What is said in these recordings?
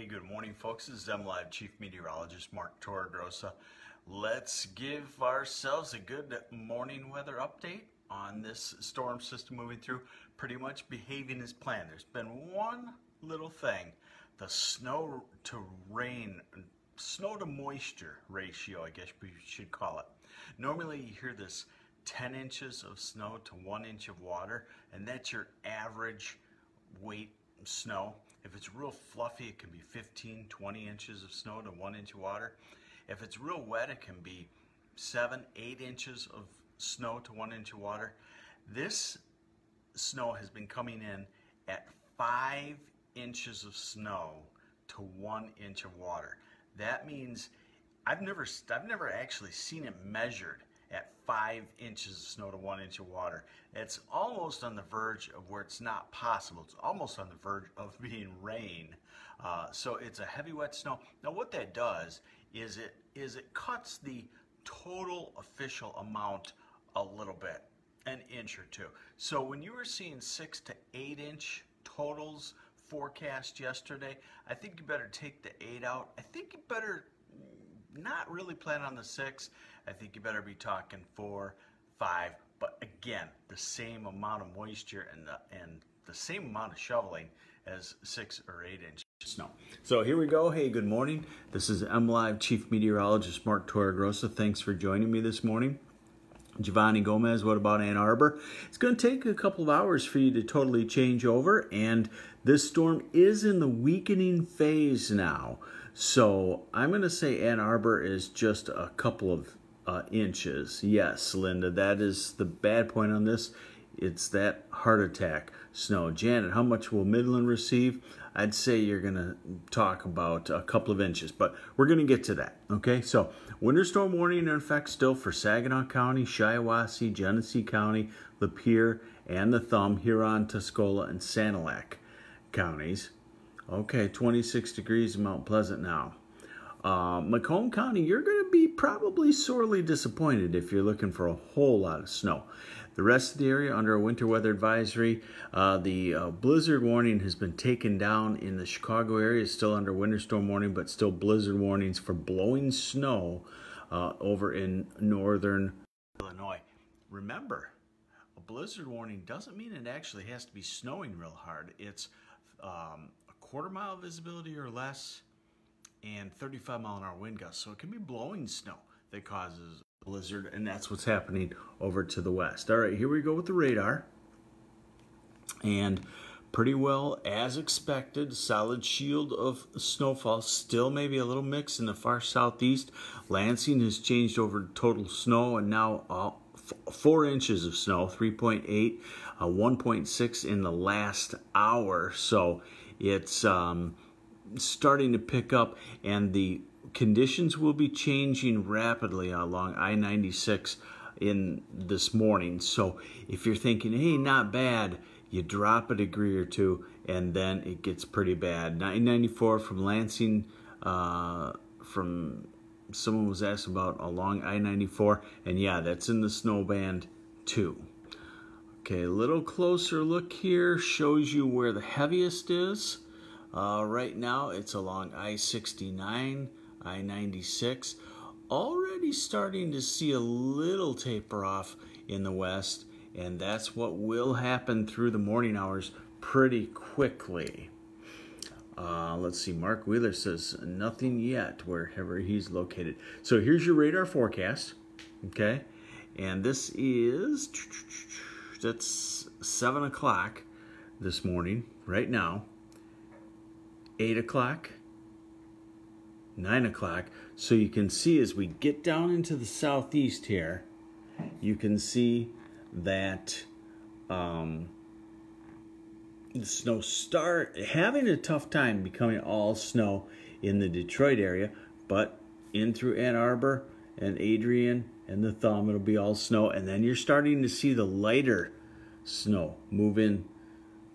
Hey, good morning, folks. This is MLive Chief Meteorologist Mark Torregrossa. Let's give ourselves a good morning weather update on this storm system moving through, pretty much behaving as planned. There's been one little thing, the snow to moisture ratio, I guess we should call it. Normally you hear this 10 inches of snow to 1 inch of water, and that's your average weight snow. If it's real fluffy, it can be 15, 20 inches of snow to 1 inch of water. If it's real wet, it can be 7, 8 inches of snow to 1 inch of water. This snow has been coming in at 5 inches of snow to 1 inch of water. That means I've never actually seen it measured at 5 inches of snow to 1 inch of water. It's almost on the verge of where it's not possible. It's almost on the verge of being rain. So it's a heavy wet snow. Now what that does is it cuts the total official amount a little bit, an inch or two. So when you were seeing 6 to 8 inch totals forecast yesterday, I think you better take the 8 out. I think you better not really plan on the 6. I think you better be talking 4, 5, but again, the same amount of moisture and the same amount of shoveling as 6 or 8 inch snow. So here we go. Hey, good morning. This is MLive Chief Meteorologist Mark Torregrossa. Thanks for joining me this morning. Giovanni Gomez, what about Ann Arbor? It's going to take a couple of hours for you to totally change over, and this storm is in the weakening phase now. So I'm going to say Ann Arbor is just a couple of inches. Yes, Linda, that is the bad point on this. It's that heart attack snow. Janet, how much will Midland receive? I'd say you're going to talk about a couple of inches, but we're going to get to that. Okay, so winter storm warning in effect still for Saginaw County, Shiawassee, Genesee County, Lapeer, and the Thumb, Huron, Tuscola, and Sanilac counties. Okay, 26 degrees in Mount Pleasant now. Macomb County, you're going to be probably sorely disappointed if you're looking for a whole lot of snow. The rest of the area under a winter weather advisory. The blizzard warning has been taken down in the Chicago area. It's still under winter storm warning, but still blizzard warnings for blowing snow over in northern Illinois. Remember, a blizzard warning doesn't mean it actually has to be snowing real hard. It's a quarter-mile visibility or less and 35-mile-an-hour wind gusts. So it can be blowing snow that causes a blizzard, and that's what's happening over to the west. All right, here we go with the radar. And pretty well as expected, solid shield of snowfall. Still maybe a little mix in the far southeast. Lansing has changed over to total snow, and now 4 inches of snow, 3.8, 1.6 in the last hour. So it's starting to pick up, and the conditions will be changing rapidly along I-96 in this morning. So if you're thinking, hey, not bad, you drop a degree or two, and then it gets pretty bad. 994 from Lansing, from someone was asked about along I-94, and yeah, that's in the snow band too. Okay, a little closer look here shows you where the heaviest is. Right now it's along I-69, I-96. Already starting to see a little taper off in the west, and that's what will happen through the morning hours pretty quickly. Let's see, Mark Wheeler says nothing yet wherever he's located. So here's your radar forecast, okay? And this is, that's 7 o'clock this morning, right now. 8 o'clock, 9 o'clock. So you can see as we get down into the southeast here, you can see that the snow start having a tough time becoming all snow in the Detroit area, but in through Ann Arbor and Adrian and the Thumb, it'll be all snow. And then you're starting to see the lighter snow move in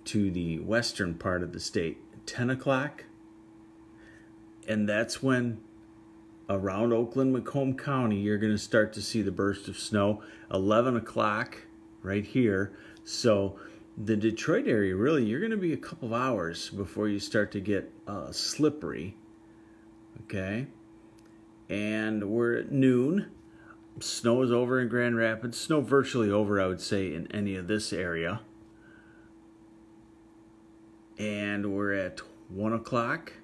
to the western part of the state. 10 o'clock, and that's when around Oakland, Macomb County, you're going to start to see the burst of snow. 11 o'clock right here. So The Detroit area, really, you're going to be a couple of hours before you start to get slippery. Okay. And we're at noon. Snow is over in Grand Rapids. Snow virtually over, I would say, in any of this area. And we're at 1 o'clock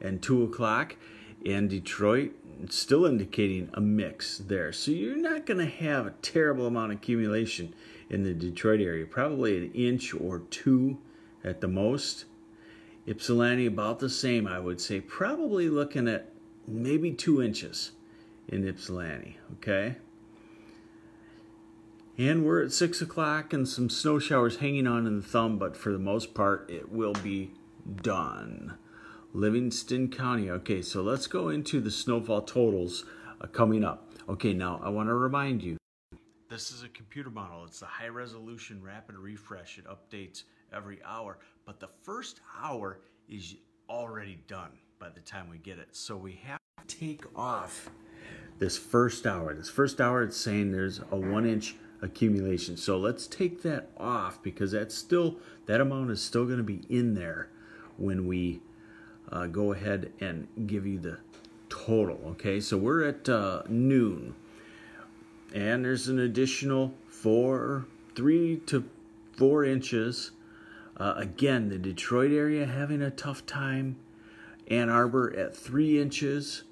and 2 o'clock in Detroit. It's still indicating a mix there. So you're not going to have a terrible amount of accumulation in the Detroit area. Probably an inch or two at the most. Ypsilanti about the same, I would say. Probably looking at maybe 2 inches in Ypsilanti, okay? And we're at 6 o'clock and some snow showers hanging on in the thumb, but for the most part, it will be done. Livingston County. Okay, so let's go into the snowfall totals coming up. Okay, now I want to remind you, this is a computer model. It's a high resolution rapid refresh. It updates every hour, but the first hour is already done by the time we get it. So we have to take off this first hour. This first hour, it's saying there's a 1 inch accumulation. So let's take that off because that's still, that amount is still going to be in there when we go ahead and give you the total. Okay, so we're at noon, and there's an additional 3 to 4 inches. Again, the Detroit area having a tough time. Ann Arbor at 3 inches.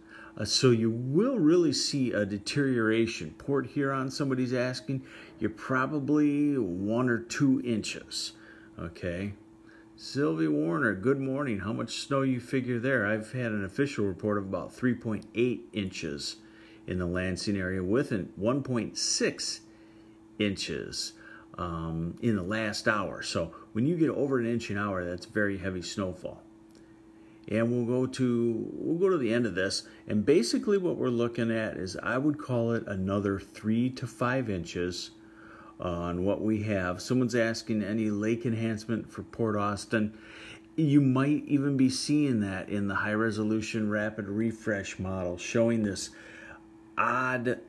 So you will really see a deterioration. Port Huron, somebody's asking, you're probably 1 or 2 inches. Okay. Sylvie Warner, good morning. How much snow you figure there? I've had an official report of about 3.8 inches in the Lansing area with 1.6 inches in the last hour. So when you get over 1 inch an hour, that's very heavy snowfall. And we'll go to the end of this, and basically what we're looking at is, I would call it another 3 to 5 inches on what we have. Someone's asking any lake enhancement for Port Austin. You might even be seeing that in the high resolution rapid refresh model, showing this odd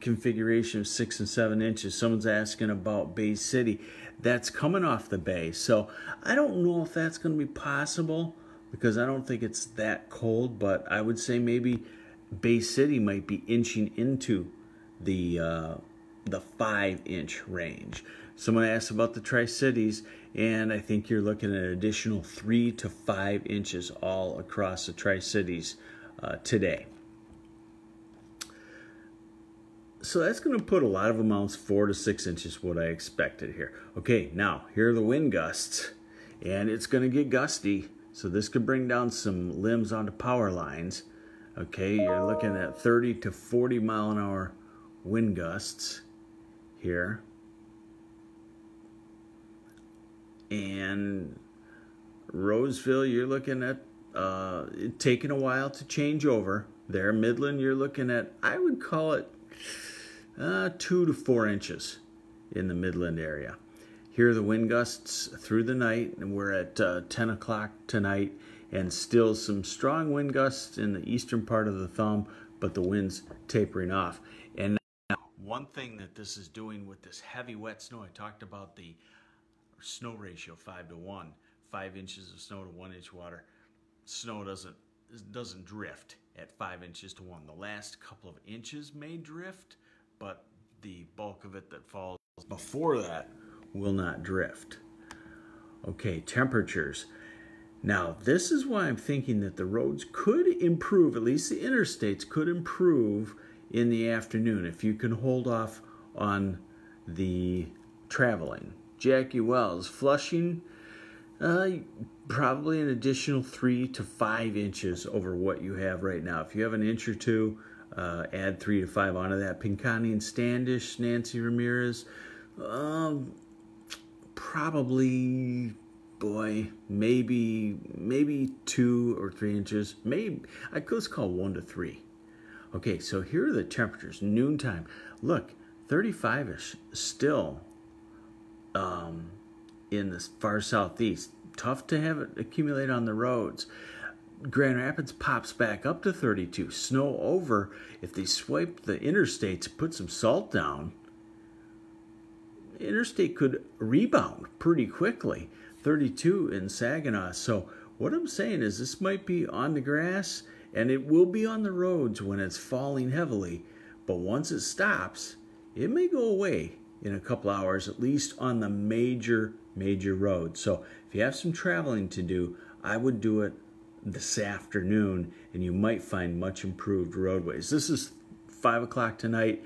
configuration of 6 and 7 inches. Someone's asking about Bay City. That's coming off the bay. So I don't know if that's going to be possible, because I don't think it's that cold, but I would say maybe Bay City might be inching into the 5-inch range. Someone asked about the Tri-Cities, and I think you're looking at an additional 3 to 5 inches all across the Tri-Cities today. So that's going to put a lot of amounts, 4 to 6 inches, what I expected here. Okay, now here are the wind gusts, and it's going to get gusty. So this could bring down some limbs onto power lines. Okay, you're looking at 30 to 40 mile an hour wind gusts here. And Roseville, you're looking at it taking a while to change over. There, Midland, you're looking at, I would call it 2 to 4 inches in the Midland area. Here are the wind gusts through the night, and we're at 10 o'clock tonight, and still some strong wind gusts in the eastern part of the thumb, but the wind's tapering off. And now, one thing that this is doing with this heavy wet snow, I talked about the snow ratio 5 to 1, 5 inches of snow to 1 inch water. Snow doesn't drift at 5 inches to 1. The last couple of inches may drift, but the bulk of it that falls before that will not drift. Okay, temperatures. Now, this is why I'm thinking that the roads could improve, at least the interstates could improve in the afternoon if you can hold off on the traveling. Jackie Wells, Flushing, probably an additional 3 to 5 inches over what you have right now. If you have an inch or two, add 3 to 5 onto that. Pinconning and Standish, Nancy Ramirez, probably, boy, maybe 2 or 3 inches. Maybe let's call 1 to 3. Okay, so here are the temperatures. Noontime. Look, 35ish still in the far southeast. Tough to have it accumulate on the roads. Grand Rapids pops back up to 32. Snow over. If they swipe the interstates, put some salt down, interstate could rebound pretty quickly. 32 in Saginaw. So what I'm saying is this might be on the grass, and it will be on the roads when it's falling heavily. But once it stops, it may go away in a couple hours, at least on the major roads. So if you have some traveling to do, I would do it this afternoon, and you might find much improved roadways. This is 5 o'clock tonight,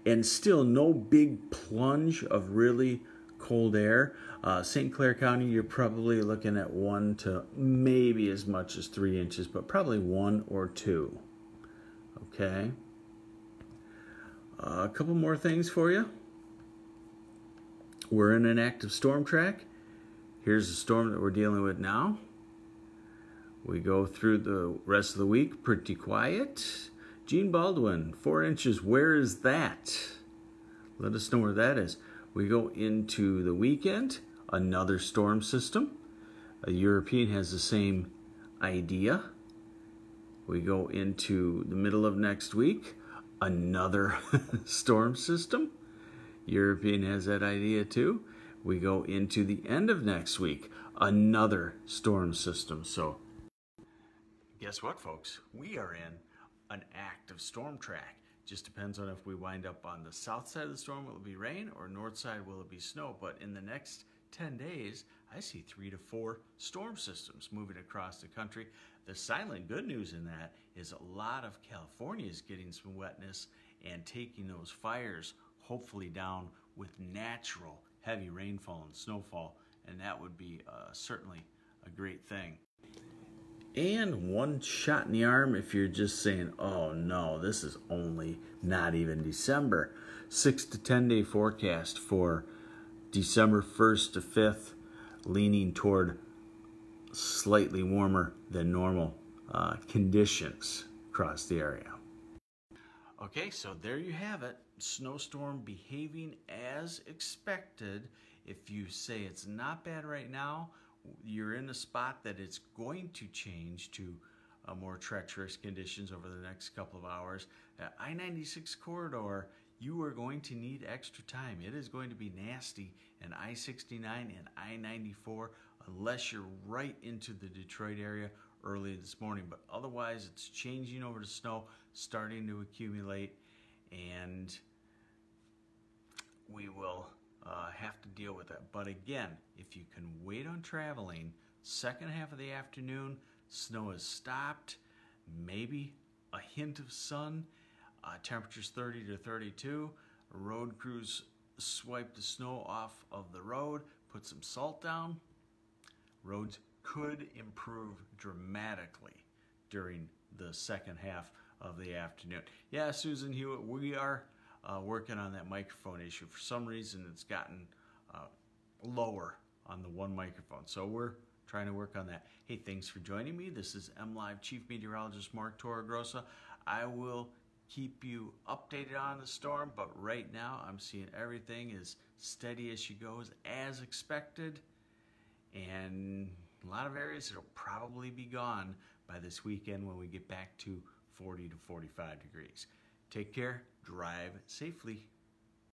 and still no big plunge of really cold air. St. Clair County, you're probably looking at 1 to maybe as much as 3 inches, but probably 1 or 2. Okay. A couple more things for you. We're in an active storm track. Here's the storm that we're dealing with now. We go through the rest of the week pretty quiet. Gene Baldwin, 4 inches. Where is that? Let us know where that is. We go into the weekend, another storm system. A European has the same idea. We go into the middle of next week, another storm system. European has that idea too. We go into the end of next week, another storm system. So guess what, folks? We are in an active storm track. Just depends on if we wind up on the south side of the storm, will it be rain, or north side, will it be snow? But in the next 10 days, I see 3 to 4 storm systems moving across the country. The silent good news in that is a lot of California is getting some wetness and taking those fires hopefully down with natural heavy rainfall and snowfall, and that would be certainly a great thing. And one shot in the arm if you're just saying, oh no, this is only not even December. 6 to 10 day forecast for December 1st to 5th, leaning toward slightly warmer than normal conditions across the area. Okay, so there you have it. Snowstorm behaving as expected. If you say it's not bad right now, you're in a spot that it's going to change to more treacherous conditions over the next couple of hours. I-96 corridor, you are going to need extra time. It is going to be nasty in I-69 and I-94 unless you're right into the Detroit area early this morning. But otherwise, it's changing over to snow, starting to accumulate, and we will have to deal with that. But again, if you can wait on traveling, second half of the afternoon, snow has stopped, maybe a hint of sun, temperatures 30 to 32, road crews swipe the snow off of the road, put some salt down. Roads could improve dramatically during the second half of the afternoon. Yeah, Susan Hewitt, we are working on that microphone issue. For some reason, it's gotten lower on the one microphone. So we're trying to work on that. Hey, thanks for joining me. This is MLive Chief Meteorologist Mark Torregrossa. I will keep you updated on the storm, but right now I'm seeing everything as steady as she goes, as expected. And a lot of areas, it'll probably be gone by this weekend when we get back to 40 to 45 degrees. Take care. Drive safely.